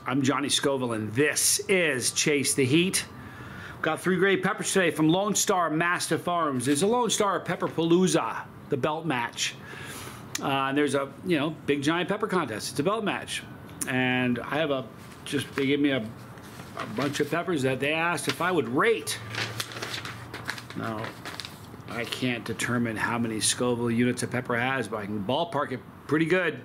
I'm Johnny Scoville, and this is Chase the Heat. Got 3 great peppers today from Lone Star Master Farms. There's a Lone Star Pepperpalooza, the belt match. And there's a, big giant pepper contest. It's a belt match. And I have they gave me a bunch of peppers that they asked if I would rate. Now, I can't determine how many Scoville units a pepper has, but I can ballpark it pretty good.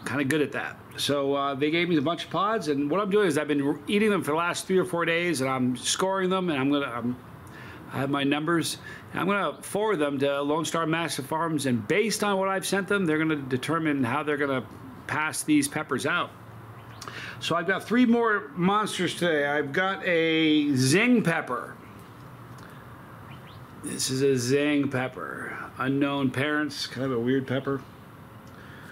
Kind of good at that. So they gave me a bunch of pods, and what I'm doing is I've been eating them for the last 3 or 4 days, and I'm scoring them, and I have my numbers, and I'm gonna forward them to Lone Star Master Farms, and based on what I've sent them, they're gonna determine how they're gonna pass these peppers out. So I've got 3 more monsters today. I've got a Zing pepper. This is a Zing pepper. Unknown parents, kind of a weird pepper.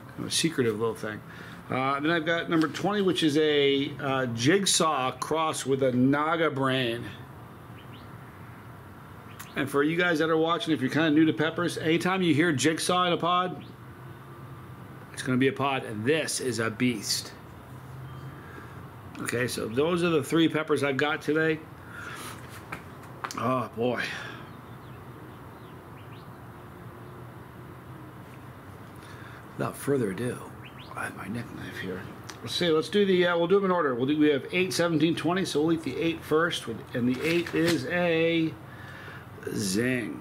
Kind of a secretive little thing. Then I've got number 20, which is a Jigsaw cross with a Nagabrain. And for you guys that are watching, if you're kind of new to peppers, anytime you hear Jigsaw in a pod, it's going to be a pod, and this is a beast. Okay, so those are the 3 peppers I've got today. Oh, boy. Without further ado, I have my neck knife here. Let's do the, we'll do them in order. We have 8, 17, 20, so we'll eat the 8 first, and the 8 is a Zing.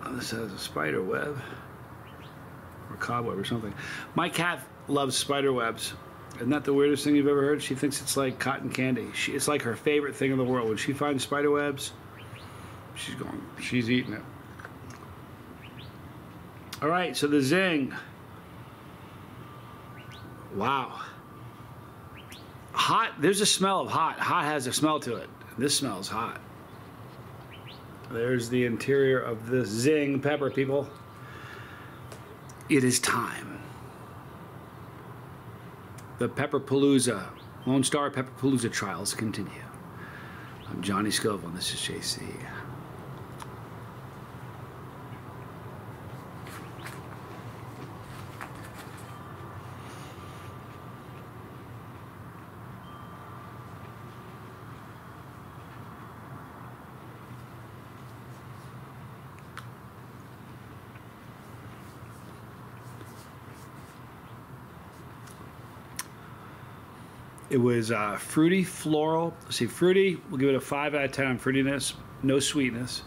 Oh, this has a spider web, or cobweb or something. My cat loves spider webs. Isn't that the weirdest thing you've ever heard? She thinks it's like cotton candy. It's like her favorite thing in the world. When she finds spider webs, she's eating it. All right, so the Zing. Wow. Hot, there's a smell of hot. Hot has a smell to it. This smells hot. There's the interior of this Zing pepper, people. It is time. The Pepperpalooza, Lone Star Pepperpalooza trials continue. I'm Johnny Scoville, and this is JC. It was fruity, floral. See, fruity, we'll give it a 5 out of 10 on fruitiness. No sweetness.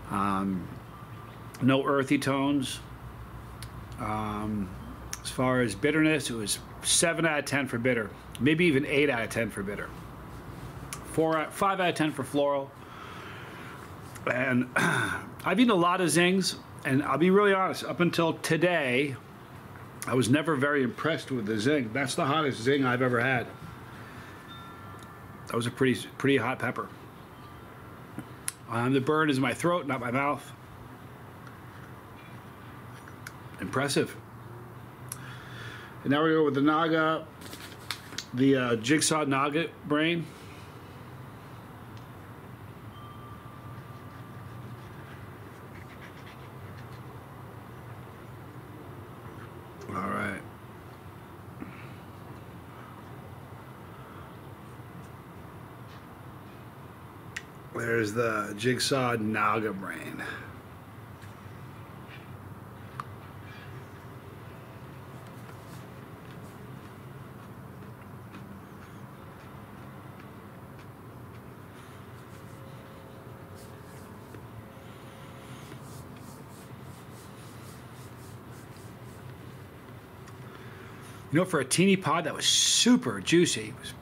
No earthy tones. As far as bitterness, it was 7 out of 10 for bitter. Maybe even 8 out of 10 for bitter. 5 out of 10 for floral. And I've eaten a lot of Zings, and I'll be really honest, up until today, I was never very impressed with the Zing. That's the hottest Zing I've ever had. That was a pretty hot pepper. The burn is in my throat, not my mouth. Impressive. And now we go with the Jigsaw Nagabrain. All right. There's the Jigsaw Nagabrain. For a teeny pod, that was super juicy. It was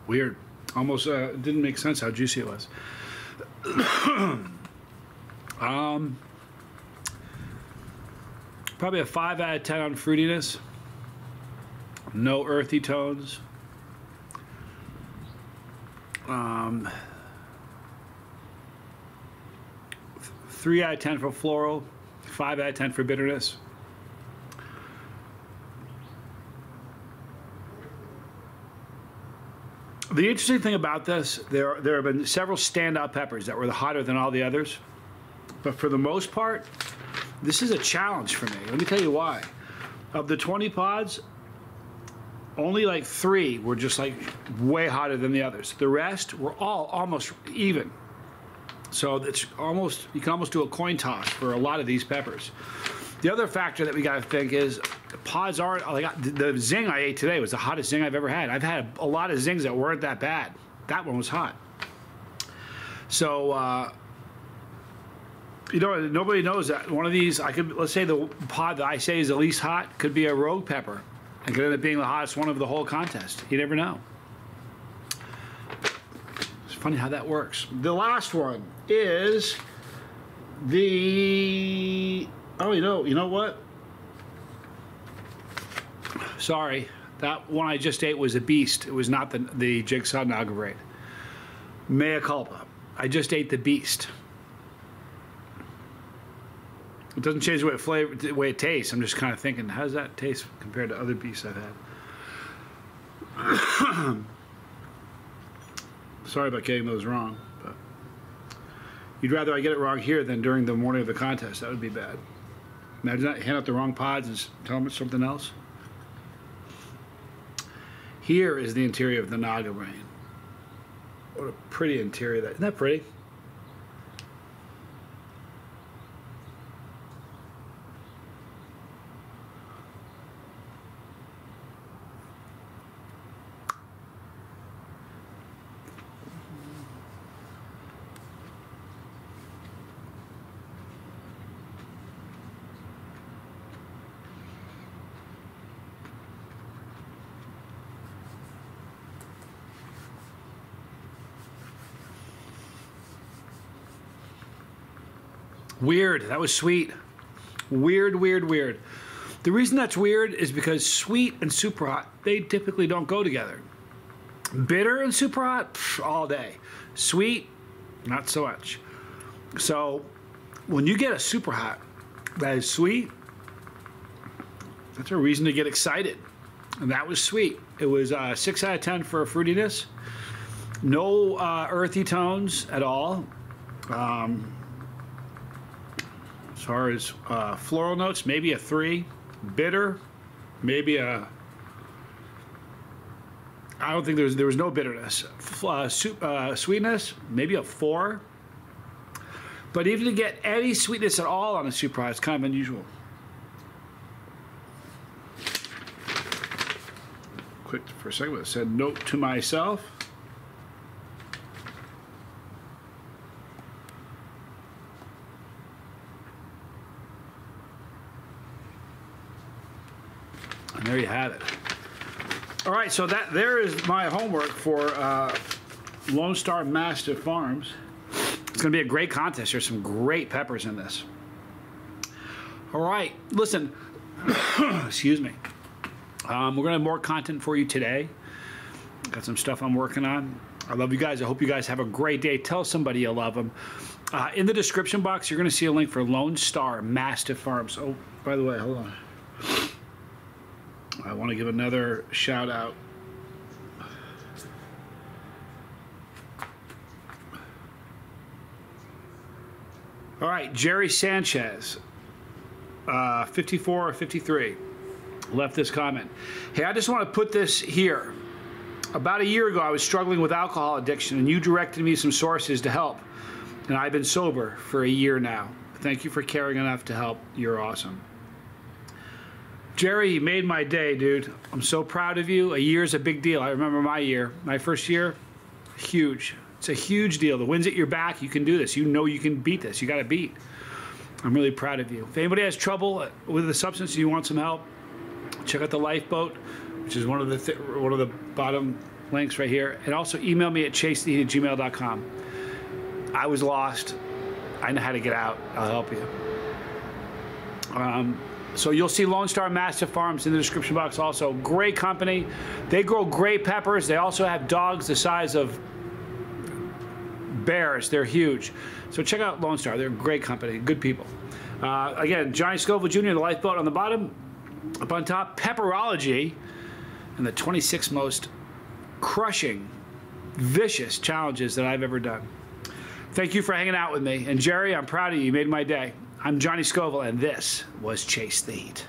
weird. Almost didn't make sense how juicy it was. Probably a 5 out of 10 on fruitiness. No earthy tones. 3 out of 10 for floral. 5 out of 10 for bitterness. The interesting thing about this, there have been several standout peppers that were hotter than all the others. But for the most part, this is a challenge for me. Let me tell you why. Of the 20 pods, only like 3 were just like way hotter than the others. The rest were all almost even. So it's almost, you can almost do a coin toss for a lot of these peppers. The other factor that we got to think is the pods aren't, like the Zing I ate today was the hottest Zing I've ever had. I've had a lot of Zings that weren't that bad. That one was hot. So, you know, nobody knows that one of these, let's say the pod that I say is the least hot could be a rogue pepper and could end up being the hottest one of the whole contest. You never know. It's funny how that works. The last one is the, oh, you know what? Sorry, that one I just ate was a beast. It was not the Jigsaw Nagabrain. Mea culpa. I just ate the beast. It doesn't change the way it tastes. I'm just kind of thinking, how does that taste compared to other beasts I've had? Sorry about getting those wrong, but you'd rather I get it wrong here than during the morning of the contest. That would be bad. Imagine that, hand out the wrong pods and tell them it's something else. Here is the interior of the Nagabrain. What a pretty interior that, isn't that pretty? Weird. That was sweet. Weird, weird, weird. The reason that's weird is because sweet and super hot, they typically don't go together. Bitter and super hot, pff, all day. Sweet, not so much. So when you get a super hot that is sweet, that's a reason to get excited. And that was sweet. It was 6 out of 10 for fruitiness. No earthy tones at all. As far as floral notes, maybe a 3. Bitter, maybe a, I don't think there was no bitterness. Sweetness, maybe a 4. But even to get any sweetness at all on a super hot is kind of unusual. Quick for a second, it said note to myself. And there you have it. All right, so there is my homework for Lone Star Mastiff Farms. It's going to be a great contest. There's some great peppers in this. All right, listen. Excuse me. We're going to have more content for you today. Got some stuff I'm working on. I love you guys. I hope you guys have a great day. Tell somebody you love them. In the description box, you're going to see a link for Lone Star Mastiff Farms. Oh, by the way, hold on. I want to give another shout out. All right, Jerry Sanchez, 54 or 53, left this comment. Hey, I just want to put this here. About a year ago, I was struggling with alcohol addiction, and you directed me some sources to help. And I've been sober for a year now. Thank you for caring enough to help. You're awesome. Jerry, you made my day, dude. I'm so proud of you. A year's a big deal. I remember my year. My first year, huge. It's a huge deal. The wind's at your back. You can do this. You know you can beat this. You got to beat. I'm really proud of you. If anybody has trouble with the substance and you want some help, check out the Lifeboat, which is one of the bottom links right here. And also email me at chasetheheat@gmail.com. I was lost. I know how to get out. I'll help you. So you'll see Lone Star Mastiff Farms in the description box also. Great company. They grow great peppers. They also have dogs the size of bears. They're huge. So check out Lone Star. They're a great company. Good people. Again, Johnny Scoville Jr., the Lifeboat on the bottom. Up on top, Pepperology, and the 26 most crushing, vicious challenges that I've ever done. Thank you for hanging out with me. And Jerry, I'm proud of you. You made my day. I'm Johnny Scoville, and this was Chase the Heat.